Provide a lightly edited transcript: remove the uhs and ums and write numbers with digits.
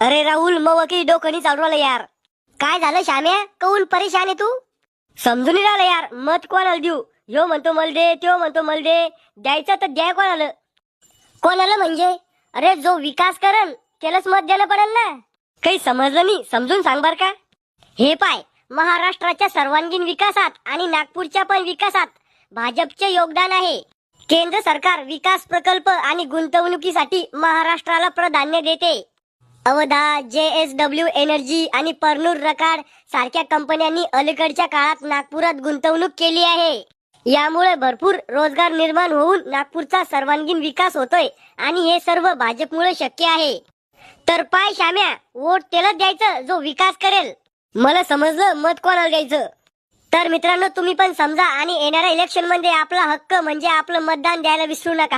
अरे राहुल मग की डोकं चालू राहिलं यार. काय झालं श्याम्या, कौन परेशान आहे तू? समजून नाही राहिलं यार, मत कोणाला देऊ? ह्यो म्हणतो मला दे, त्यो म्हणतो मला दे. द्यायचं तर द्या कोणाला. कोणाला म्हणजे? अरे जो विकास करन त्यालाच मत द्यायला पडेल ना. काही समजलं नाही, समजून सांग बर का. हे पाय, महाराष्ट्राच्या सर्वांगीण विकासात आणि नागपूरच्या पण विकासात भाजपचे योगदान आहे. केंद्र सरकार विकास प्रकल्प आणि गुंतवणुकीसाठी महाराष्ट्राला प्राधान्य देते. अवधा, JSW एनर्जी आणि परनूर रकाड सारख्या कंपन्यांनी अलीकडच्या काळात नागपुरात गुंतवणूक केली आहे. यामुळे भरपूर रोजगार निर्माण होऊन नागपूरचा सर्वांगीण विकास होतोय आणि हे सर्व भाजपमुळे शक्य आहे. तर पाय श्याम्या, वोट त्यालाच द्यायचं जो विकास करेल. मला समजलं, मत कोणाला द्यायचं. तर मित्रांनो, तुम्ही पण समजा आणि येणाऱ्या इलेक्शन मध्ये आपला हक्क म्हणजे आपलं मतदान द्यायला विसरू नका.